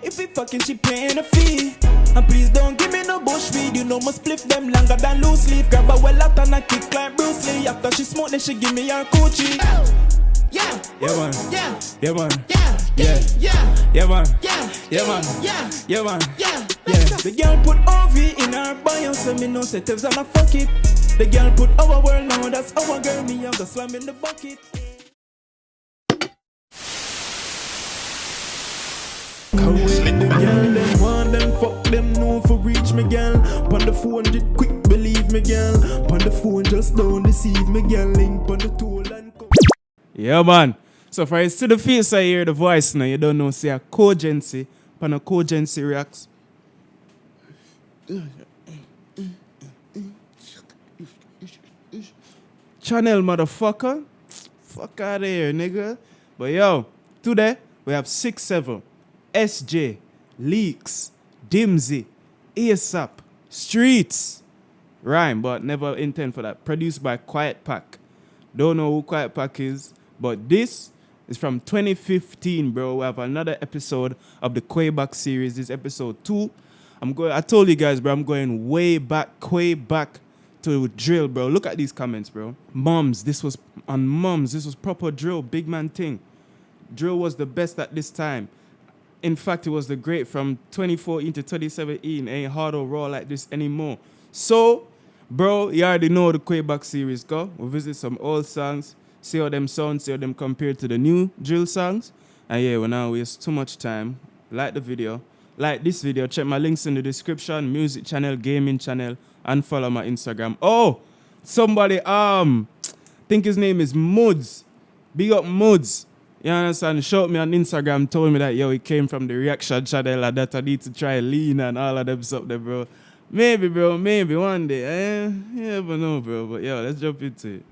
If we fucking, she paying a fee. And please don't give me no bush weed. You know my spliff them longer than loose leaf. Grab a well out and I kick like Bruce Lee. After she smoke, then she give me her coochie. Yeah, yeah man, yeah, yeah man, yeah, yeah, yeah, yeah man, yeah, yeah man, yeah, yeah man, yeah, yeah. The girl put OV in her bio, so me no say Tevs and I fuck it. The girl put our world now, that's our girl. Me I'm just slam in the bucket. Slip the girl, them want them, fuck them, no for reach me girl. Pon the phone, did quick believe me girl. Pon the phone, just don't deceive me girl. Link pon the tool and come. Yeah man, so for you see the face I hear the voice now, you don't know say a cogency, pon a cogency reacts. Channel motherfucker, fuck out of here nigga. But yo, today we have 6-7. SJ, Leaks, Dimzy, ASAP, Streets. Rhyme, but never intend for that. Produced by Quiet Pack. Don't know who Quiet Pack is, but this is from 2015, bro. We have another episode of the Quayback series. This is episode 2. I told you guys, bro, I'm going way back to drill, bro. Look at these comments, bro. This was proper drill, big man thing. Drill was the best at this time. In fact, it was the great from 2014 to 2017. Ain't hard or raw like this anymore. So, bro, you already know the Quayback series, go. We'll visit some old songs, see how them sound, see how them compare to the new drill songs. And yeah, we're not waste too much time. Like the video. Like this video. Check my links in the description. Music channel, gaming channel, and follow my Instagram. Oh, somebody, think his name is Moods. Big up Moods. You understand? Showed me on Instagram, told me that, yo, he came from the reaction channel and that I need to try lean and all of them stuff there, bro. Maybe, bro, maybe one day. You never know, bro. But, yo, let's jump into it.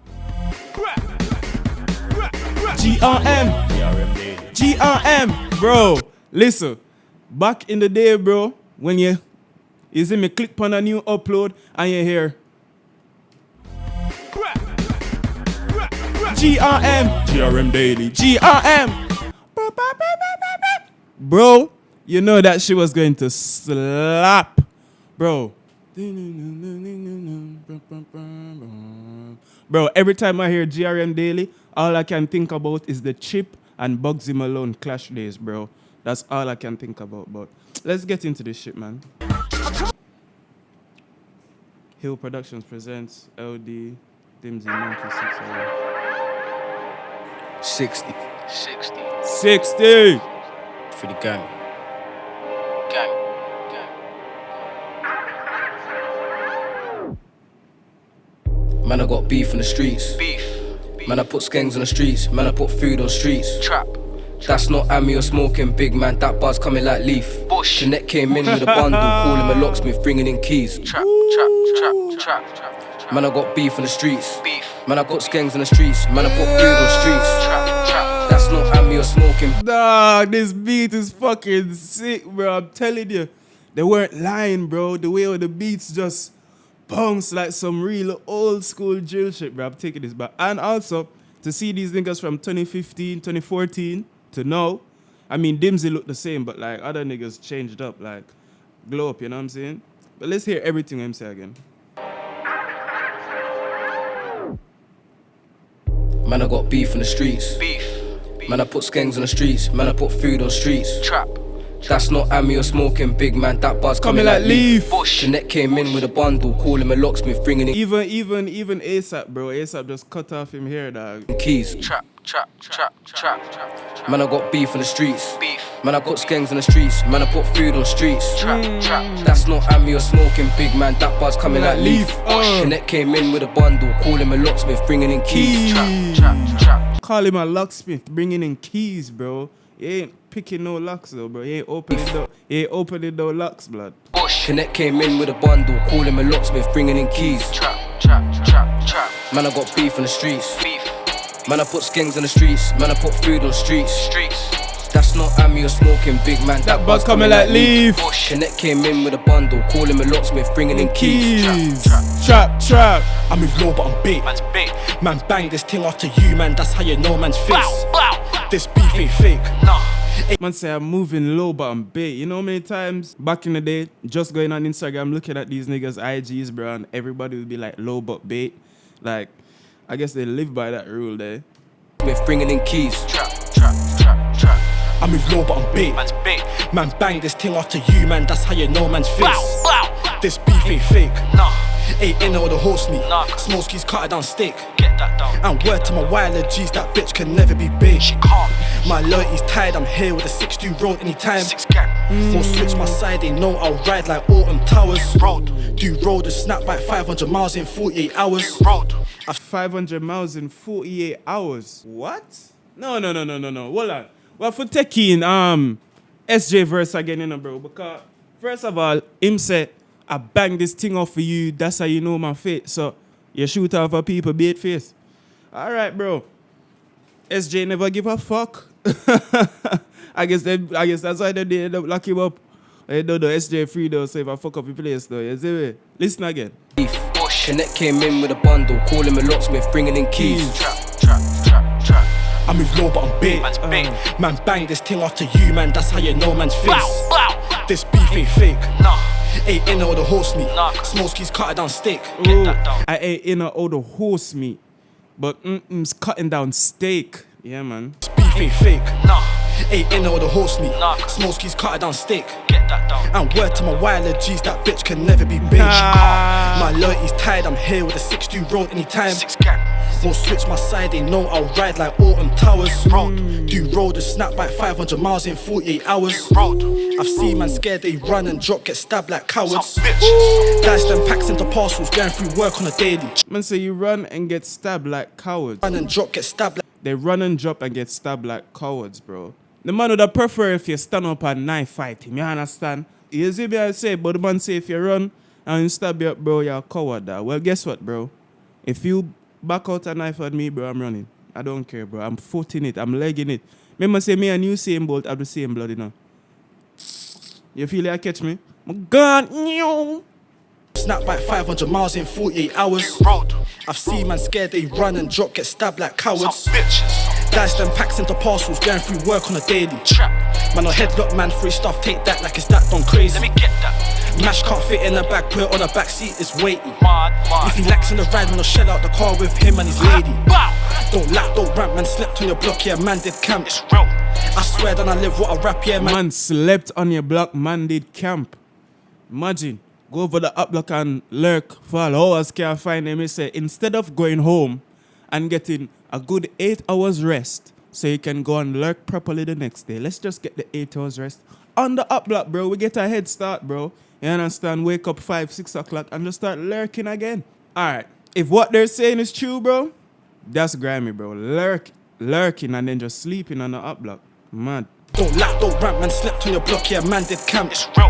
GRM. Bro, listen. Back in the day, bro, when you see me click on a new upload and you hear GRM daily, GRM. Bro, you know that she was going to slap, bro. Bro, every time I hear GRM daily, all I can think about is the Chip and Bugsy Malone clash days, bro. That's all I can think about. But let's get into this shit, man. Hill Productions presents LD Dimzy 96. 60 for the gang. Man, I got beef in the streets. Man, I put skanks on the streets. Man, I put food on streets. Trap. That's not Ammy or smoking, big man. That buzz coming like leaf. Bush. Jeanette came in with a bundle, calling me locksmith, bringing in keys. Trap. Man, I got beef in the streets. Beef. Man, I got skanks in the streets. Man, I put food on streets. Trap. That's not Ammy or smoking. Nah, this beat is fucking sick, bro. I'm telling you. They weren't lying, bro. The way the beats just bounce like some real old school drill shit, bro. I'm taking this back. And also, to see these niggas from 2015, 2014 to now, I mean, Dimzy looked the same, but like other niggas changed up, like glow up, you know what I'm saying? But let's hear everything I'm saying again. Man, I got beef in the streets. Beef. Man, I put skanks on the streets. Man, I put food on streets. Trap. That's not Ammy or smoking, big man. That buzz coming like leaf. Bush. Jeanette came in with a bundle, calling me locksmith, bringing in Even ASAP, bro. ASAP just cut off him hair, dog. keys. Trap. Man, I got beef in the streets. Beef. Man, I got skanks on the streets. Man, I put food on streets. Trap. That's not Ammy or smoking, big man. That buzz coming like leaf. Jeanette came in with a bundle, calling me locksmith, bringing in keys. Trap. Call him a locksmith, bringing in keys, bro. He ain't picking no locks, though, bro. He ain't opening no locks, blood. Bush. Jeanette came in with a bundle, calling me locksmith, bringing in keys. Trap. Man, I got beef in the streets. Beef. Man, I put skins on the streets. Man, I put food on streets. Streets. That's not Ammy or smoking, big man. That buzz coming like leaf. Bush. Jeanette came in with a bundle, calling me locksmith, bringing in keys. Trap. I move low but I'm big. Man's big. Man, bang this thing after you, man. That's how you know man's face. Blow. This beef ain't fake. Nah. Man say I'm moving low, but I'm bait. You know how many times back in the day, just going on Instagram, looking at these niggas' IGs, bro, and everybody would be like low but bait. Like, I guess they live by that rule there. We're bringing in keys. Trap. I move low but I'm big. Man's big. Man bang this thing after you, man, that's how you know man's face. Bow. This beef ain't fake. Nah. Ain't in or the horse meat. Nah. Small skis cut it down steak. Get that down. And word to my wireless G's, that bitch can never be big. She can't. My loyalty's tied, I'm here with a 6-2 road anytime. 6 gang. Won't switch my side, they know I'll ride like autumn towers. Road. Do road and snap back 500 miles in 48 hours. Road. 500 miles in 48 hours. What? No. Hold on. Well, for taking SJ verse again, you know, bro. Because first of all, him said, I bang this thing off for you. That's how you know my fate. So you shoot off for people, bait face. All right, bro. SJ never give a fuck. I guess that's why they did lock him up. They don't know SJ free though, so if I fuck up the place though, you see me? Listen again. Connect came in with a bundle, call him a locksmith, bringing in keys. Trap. I move low but I'm big. Man's big. Man bang this thing after you, man, that's how you know man's face. Bow. This beef ain't fake. Nah. Ain't in or the horse meat. Nah. Small skis cut it down steak. Ooh, that down. I ate in all the horse meat, but it's cutting down steak. Yeah, man. This beef ain't fake. Nah. Ain't in or the horse meat. Nah. Small skis cut it down steak. Get that down. And word to my wireless G's, that bitch can never be big. My loyalty's tied, I'm here with a 6-2 road anytime. 6 gang. Won't switch my side, they know I'll ride like autumn towers. Road. Do road and snap back 500 miles in 48 hours. Road. I've seen man scared, they run and drop, get stabbed like cowards. Some bitches. Dice them packs into parcels, going through work on a daily. Man say you run and get stabbed like cowards. Run and drop, get stabbed like. They run and drop and get stabbed like cowards, bro. The man would have prefer if you stand up and knife fight him, you understand? You see me I say, but the man say if you run and you stab you up, bro, you're a coward. That. Well, guess what, bro? If you back out a knife at me, bro, I'm running. I don't care, bro. I'm footing it. I'm legging it. Remember say me and you same bolt have the same blood, you know? You feel like catch me? I'm gone. Snap back 500 miles in 48 hours. Road. I've seen man scared, they run and drop, get stabbed like Some cowards. bitches. Dice them packs into parcels, going through work on a daily. Trap. Man, I headlock man, free stuff, take that like it's that done crazy. Let me get that. Mash can't fit in the bag, put it on the back seat, it's weighty. Mad. If he lacks in the ride, man, I'll shell out the car with him and his lady. Bow. Don't lack, don't rant, man, slept on your block, yeah, man did camp. It's real. I swear that I live what I rap, yeah, man. Man slept on your block, man did camp. Imagine, go over the up block and lurk for all hours can't find him. He say, instead of going home and getting a good 8 hours rest so you can go and lurk properly the next day, let's just get the 8 hours rest on the up block, bro. We get a head start, bro. You understand? Wake up 5, 6 o'clock and just start lurking again. All right. If what they're saying is true, bro, that's grimy, bro. Lurking and then just sleeping on the up block. Mad. Don't lack, don't rant, man, slept on your block, yeah, man did camp. It's real.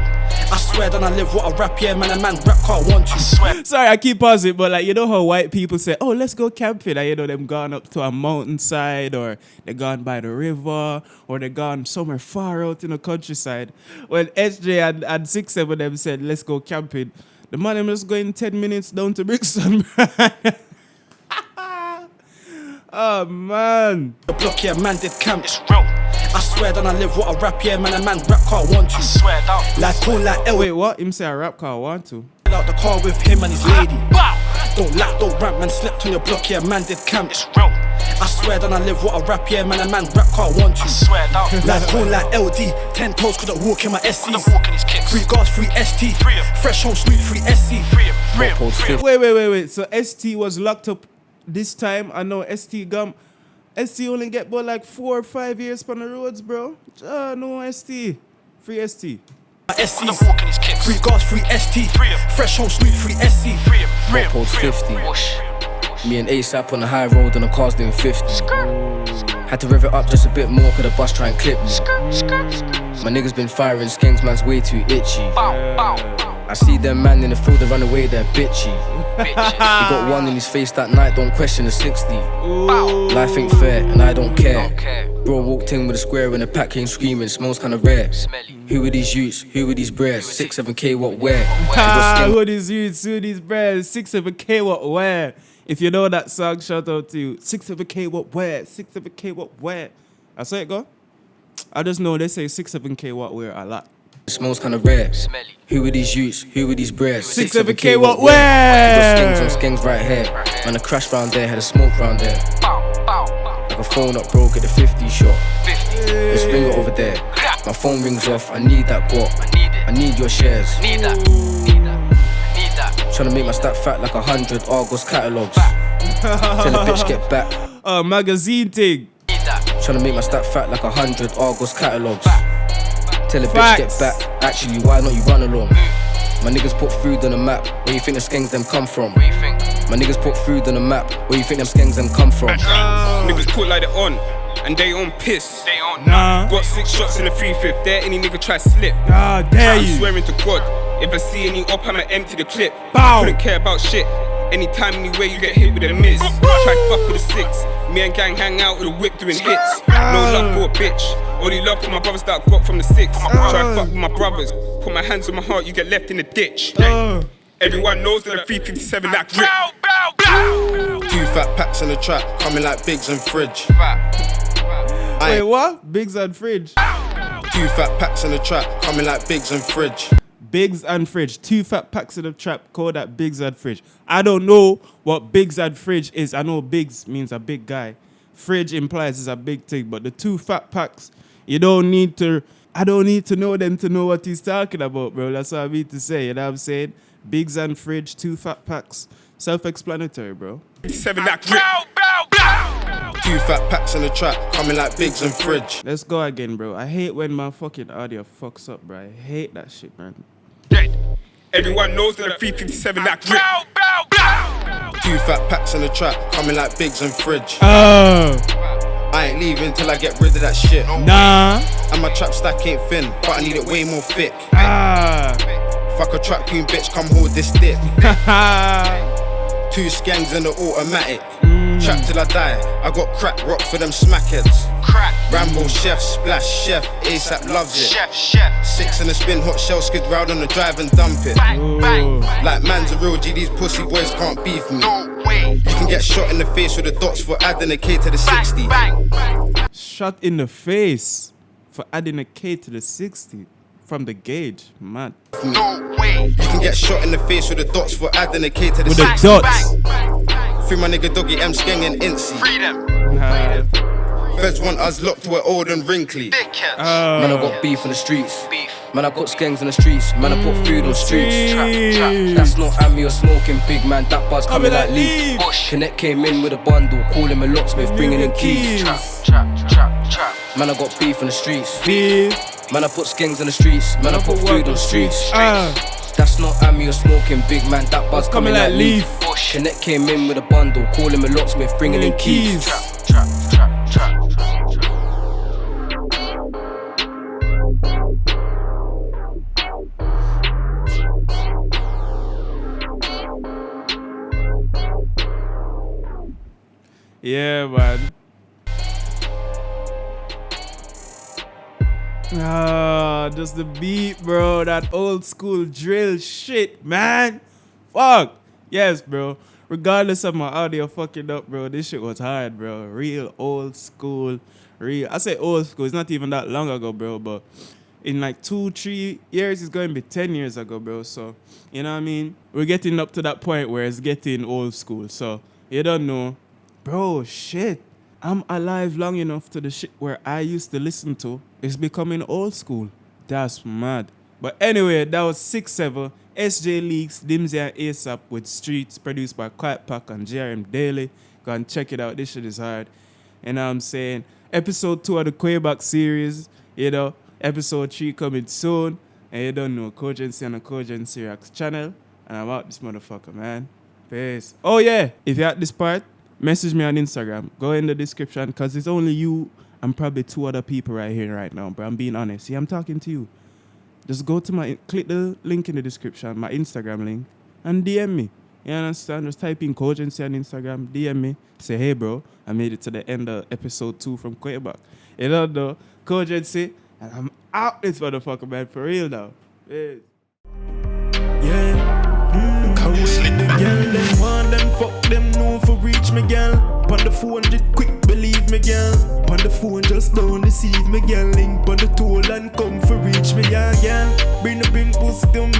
I swear that I live what I rap, yeah, man, a man rap can't want you. Swear. Sorry, I keep pausing, but like, you know how white people say, oh, let's go camping, and you know them gone up to a mountainside, or they gone by the river, or they gone somewhere far out in the countryside. When SJ and 6-7 them said, let's go camping, the man them just going 10 minutes down to Brixton. Oh man. The block, yeah, man did camp. It's real. I swear that I live what I rap, yeah, man, a man rap can't want I you. swear down. Like cool, like L, Wait, what? Him say a rap car want to? out the car with him and his lady. Bow. Don't lack, don't rant, man, slept on your block, yeah, man did camp. It's real. I swear that I live what I rap, yeah, man, a man rap can't want I you. swear down. Like cool, like LD, 10 toes couldn't walk in my Couldn't SCs. walk in his kicks. 3 guards, 3 ST. Free 'em. Fresh home, smooth, 3 SC. Free him. Free him. Post Free him. 50. Wait. So ST was locked up this time. I know ST only get about like 4 or 5 years on the roads, bro. No ST. Free ST. My Couldn't SCs. walk in his kicks. 3 guards, 3 ST. Free 'em. Fresh home, smooth, 3 SC. Free him. Free him. Post Free him. 50. Whoosh. Me and ASAP on the high road and the car's doing 50. Had to rev it up just a bit more cause the bus try and clip me. My niggas been firing skanks, man's way too itchy. Bow. Bow. I see them man in the field, they run away, they're bitchy. Bitches. He got one in his face that night, don't question the 60. Bow. Life ain't fair and I don't care. Don't care. Bro walked in with a square and the pack came screaming, smells kinda rare. Smelly. Who are these youths? Who are these breads? 6, 7K what where? Who are these youths? Who are these brands? 6-7K what where? If you know that song, shout out to you. 6-7K what where? 6-7K what where? I saw it go. I just know they say 6-7K what wear a lot. It smells kinda rare. Who are these youths? Who are these breads? 6-7K what Got wear? skanks on skanks right here. Man, a crash round there, had a smoke round there. Like a phone up broke at the 50 shot. Let's ring it over there. My phone rings off, I need that guap. I need your shares. Tryna make my stack fat like 100 Argos catalogs. Tell a bitch get back. Magazine thing. Tryna make my stack fat like 100 Argos catalogs. Tell a bitch Facts. get back. Actually, why not you run along? My niggas put food on the map. Where you think the skanks them come from? My niggas put food on the map. Where you think them skanks them come from? Niggas put like it on, and they on piss. Nah. Got 6 shots in the 3-5. There any nigga try slip. Ah, dare I'm you. swearing to God, if I see any op, I'ma empty the clip. Bow. Couldn't care about shit. Anytime, anywhere you get hit with a miss. Try fuck with a 6. Me and gang hang out with a whip doing hits. No love for a bitch. Only love for my brothers that I got from the 6. Try fuck with my brothers. Put my hands on my heart, you get left in the ditch. Everyone knows that a 357 that grip. 2 fat packs in the trap, coming like Biggs and Fridge. Wait, what? Biggs and Fridge. 2 fat packs in the trap, coming like Biggs and Fridge. Biggs and Fridge. 2 fat packs in the trap. Call that Biggs and Fridge. I don't know what Biggs and Fridge is. I know Biggs means a big guy. Fridge implies it's a big thing. But the 2 fat packs, you don't need to. I don't need to know them to know what he's talking about, bro. That's what I mean to say. You know what I'm saying? Biggs and Fridge, 2 fat packs. Self-explanatory, bro. 7 that grip. 2 fat packs in the trap, coming like Biggs and Fridge. Let's go again, bro. I hate when my fucking audio fucks up, bro. I hate that shit, man. Everyone knows that a 357 that grip. 2 fat packs in the trap, coming like Biggs and Fridge. I ain't leaving till I get rid of that shit. Nah. And my trap stack ain't thin, but I need it way more thick. Fuck a trap queen bitch, come hold this dick. 2 skanks in the automatic. Trap till I die, I got crack rock for them smackheads. Rambo chef, splash chef, ASAP loves it. 6 in the spin, hot shell skid round on the drive and dump it. Like man's a real G, these pussy boys can't beef me. You can get shot in the face with the dots for adding a K to the 60. Shot in the face for adding a K to the 60 from the gauge, man. You can get shot in the face with the dots for adding a K to the With 60. the dots. Free my nigga doggy M Skeng and Incy. Feds want us locked, we're old and wrinkly. Man, I got beef on the streets. Man, I got skanks on the streets. Man, I put food on streets. That's not Ammy or smoking, big man. That buzz coming like leaf. Connect came in with a bundle, call him a locksmith, bringing in keys. Man, I got beef on the streets. Man, I put skanks on the streets. Man, I put food on the streets. That's not Ammy or smoking, big man. That buzz coming like leaf. Connect came in with a bundle, call him a locksmith, bringing in keys. Yeah, man. Just the beat, bro. That old school drill shit, man. Fuck. Yes, bro. Regardless of my audio fucking up, bro, this shit was hard, bro. Real old school. Real. I say old school. It's not even that long ago, bro. But in like 2-3 years, it's going to be 10 years ago, bro. So, you know what I mean? We're getting up to that point where it's getting old school. So, you don't know. Bro, shit. I'm alive long enough to the shit where I used to listen to. It's becoming old school. That's mad. But anyway, that was 6-7. SJ Leaks, Dimzy and ASAP with Streets, produced by Quiet Pack and GRM Daily. Go and check it out. This shit is hard. You know what I'm saying? Episode 2 of the Quayback series. You know, episode 3 coming soon. And you don't know, Cogency on the Cogency Reacts channel. And I'm out this motherfucker, man. Peace. Oh yeah, if you're at this part, message me on Instagram. Go in the description, because it's only you and probably 2 other people right here right now, bro. I'm being honest. See, I'm talking to you. Just go to click the link in the description, my Instagram link, and DM me. You understand? Just type in Cogency on Instagram, DM me. Say, hey, bro, I made it to the end of episode 2 from Quayback. You know, the Cogency, and I'm out this motherfucker, man, for real now. Peace. Girl, them want them, fuck them, no for reach me, girl. On the 400, quick, believe me. me, girl. On the phone, just don't deceive me, girl. Link on the toll and come for reach me, yeah, girl. Bring the pink pussy to me,